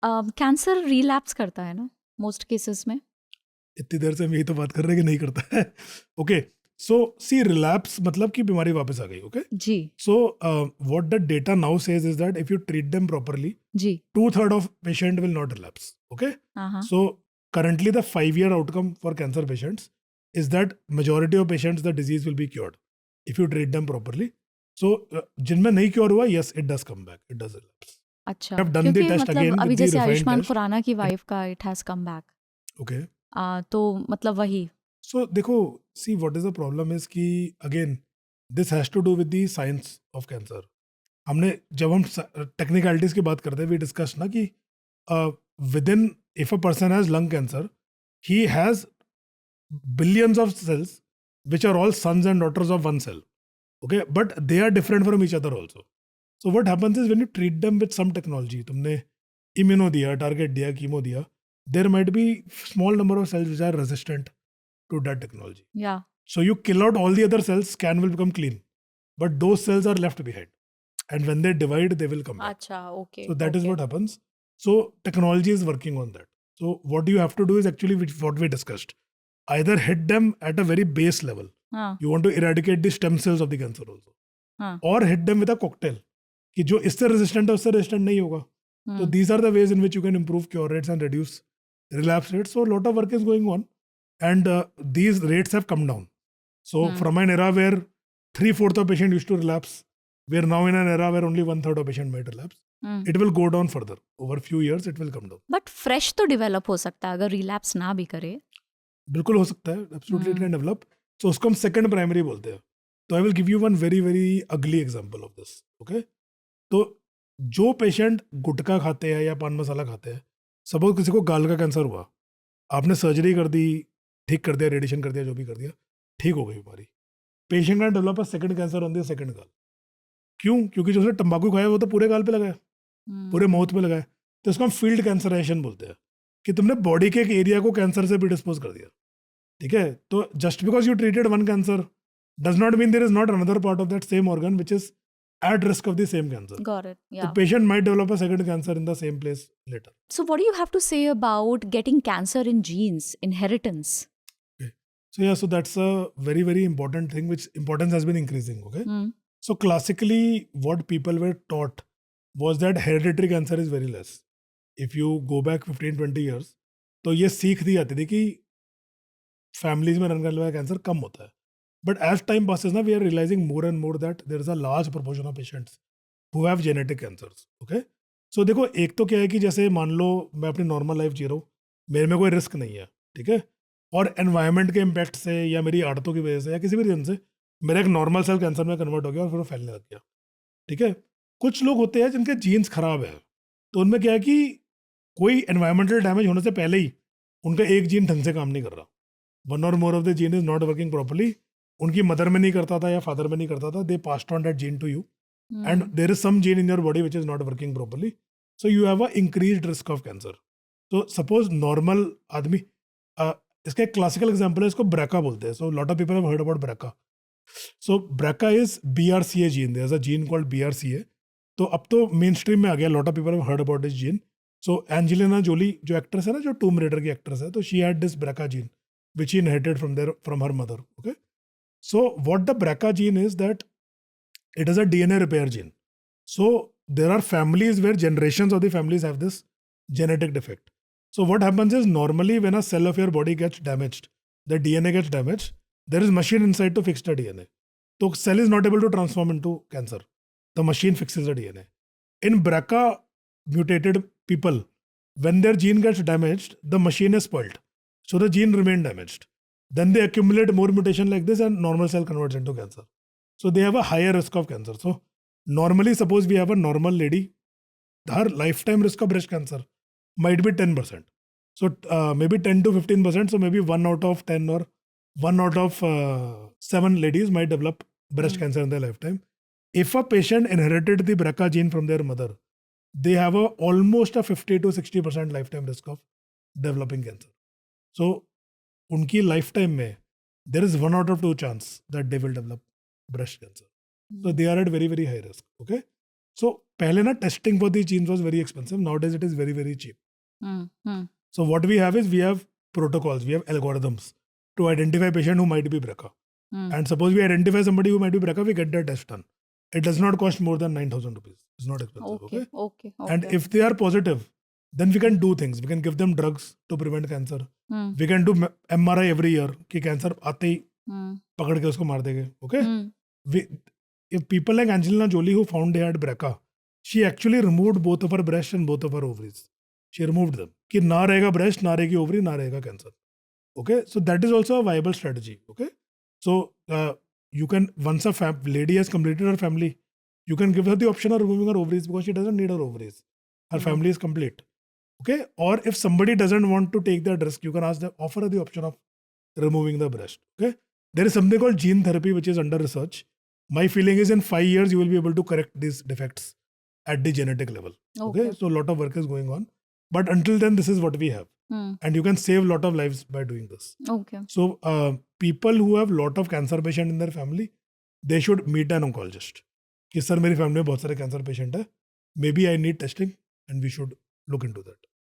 Cancer relapse करता है ना मोस्ट केसेस में? इतनी देर से हम यही तो बात कर रहे हैं कि नहीं करता है. ओके, सो सी रिलैप्स मतलब कि बीमारी वापस आ गई. ओके, जी, so what the data now says is that if you treat them properly, जी. 2/3 of patient will not relapse. Okay, हाँ, हाँ. so currently the 5-year outcome for cancer patients is that majority of patients the disease will be cured if you treat them properly. So जिनमें नहीं cure हुआ, yes, it does come back, it does relapse. अच्छा, I have done the क्योंकि test मतलब again अभी with the जैसे refined Ayushman test. Khurana की wife का it has come back. Okay, तो मतलब वही. so देखो, see what is the problem is कि again this has to do with the science of cancer. हमने जब हम टेक्निकलिटीज की बात करते हैं, वी डिस्कस ना कि within, if a person has lung cancer, he has billions of cells which are all sons and daughters of one cell. Okay, but they are different from each other also. So what happens is when you treat them with some technology, तुमने immuno दिया, target दिया, chemo दिया, there might be small number of cells which are resistant to that technology. Yeah. So you kill out all the other cells, scan will become clean. But those cells are left behind. And when they divide, they will come back. अच्छा, okay, So that is okay. what happens. So technology is working on that. So what you have to do is actually what we discussed. Either hit them at a very base level. हाँ, You want to eradicate the stem cells of the cancer also. हाँ. Or hit them with a cocktail. कि जो इससे resistant है उससे resistant नहीं होगा. So hmm. these are the ways in which you can improve cure rates and reduce relapse rates. So a lot of work is going on. And these rates have come down. So from an era where 3/4 of patient used to relapse, we are now in an era where only 1/3 of patient might relapse. It will go down further. Over few years, it will come down. But fresh तो develop हो सकता है अगर relapse ना भी करे. बिल्कुल हो सकता है. Absolutely it can develop. So उसको हम second primary बोलते हैं. तो I will give you one very very ugly example of this. Okay? तो जो पेशेंट गुटखा खाते हैं या पान मसाला खाते हैं, सपोज किसी को गाल का कैंसर हुआ, आपने सर्जरी कर दी, ठीक कर दिया, रेडिएशन कर दिया, जो भी कर दिया, ठीक हो गई बीमारी. पेशेंट का develop second cancer on the second गाल. क्यों? क्योंकि जो उसने तंबाकू खाया वो तो पूरे गाल पे लगाया, पूरे माउथ पे लगाया. तो इसको हम फील्ड कैंसराइजेशन बोलते हैं कि तुमने बॉडी के एक एरिया को कैंसर से भी डिस्पोज कर दिया. ठीक है, तो just because you treated one cancer does not mean there is not another part of that same organ which is at risk of the same cancer. Got it. The Yeah. patient might develop a second cancer in the same place later. So what do you have to say about getting cancer in genes, inheritance? Okay. So yeah, so that's a very very important thing which importance has been increasing. Okay. Hmm. So classically, what people were taught was that hereditary cancer is very less. If you go back 15-20 years, तो ये सीख दी जाती थी कि families में run करने वाला cancer कम होता है. बट एज टाइम पासेस ना, we are realising more and more that there is a large proportion of patients who have genetic cancers. Okay, so देखो, एक तो क्या है कि जैसे मान लो मैं अपनी नॉर्मल लाइफ जी रहा हूँ, मेरे में कोई रिस्क नहीं है, ठीक है, और एनवायरनमेंट के इम्पैक्ट से या मेरी आदतों की वजह से या किसी भी रीजन से मेरा एक नॉर्मल सेल कैंसर में कन्वर्ट हो गया और फिर वो फैलने लग गया. ठीक है, कुछ लोग होते हैं जिनके जीन्स खराब है, तो उनमें क्या है कि कोई एनवायरमेंटल डैमेज होने से पहले ही उनका एक जीन ढंग से काम नहीं कर रहा. वन और more of the gene is not working properly. उनकी मदर में नहीं करता था या फादर में नहीं करता था, they passed on that gene to you, and there is some gene in your body which is not working properly, so you have a increased risk of cancer. So suppose normal आदमी, इसका एक classical example है, इसको BRCA बोलते हैं. so lot of people have heard about BRCA. so BRCA is BRCA gene. there is a gene called BRCA. तो अब तो मेन स्ट्रीम में आ गया. lot of people have heard about this gene. so Angelina Jolie जो actress है ना, जो टूम raider की एक्ट्रेस है, तो she had this BRCA gene which she inherited from her mother. Okay, so what the BRCA gene is that it is a DNA repair gene. So there are families where generations of the families have this genetic defect. So what happens is, normally when a cell of your body gets damaged, the DNA gets damaged, there is machine inside to fix the DNA. So cell is not able to transform into cancer. The machine fixes the DNA. In BRCA mutated people, when their gene gets damaged, the machine is spoiled. So the gene remain damaged. Then they accumulate more mutation like this and normal cell converts into cancer. So they have a higher risk of cancer. So normally, suppose we have a normal lady, her lifetime risk of breast cancer might be 10%. So maybe 10 to 15%. So maybe 1 out of 10 or 1 out of 7 ladies might develop breast cancer in their lifetime. If a patient inherited the BRCA gene from their mother, they have almost a 50 to 60% lifetime risk of developing cancer. So unki lifetime mein, there is 1 out of 2 chance that they will develop breast cancer. So they are at very very high risk. Okay, So पहले ना testing for these genes was very expensive. Nowadays it is very, very cheap. So what we have is we have protocols, we have algorithms to identify patient who might be BRCA. And suppose we identify somebody who might be BRCA, we get their test done. It does not cost more than 9,000 rupees. It's not expensive. Okay. And if they are positive, then we can do things. We can give them drugs to prevent cancer. We can do MRI every year कि cancer आते ही पकड़ के उसको मार देंगे. Okay. If people like Angelina Jolie who found they had BRCA, she actually removed both of her breasts and both of her ovaries. She removed them. कि ना रहेगा breast, ना रहेगी ovary, ना रहेगा cancer. Okay. So that is also a viable strategy. Okay. So you can, once a lady has completed her family, you can give her the option of removing her ovaries because she doesn't need her ovaries. Her family is complete. Okay. Or if somebody doesn't want to take that risk, you can offer her the option of removing the breast. Okay. There is something called gene therapy which is under research. My feeling is in 5 years you will be able to correct these defects at the genetic level. Okay. So a lot of work is going on. But until then, this is what we have. And you can save a lot of lives by doing this. Okay. So people who have lot of cancer patient in their family, they should meet an oncologist. कि sir मेरी family में बहुत सारे cancer patient है, maybe I need testing and we should look into that.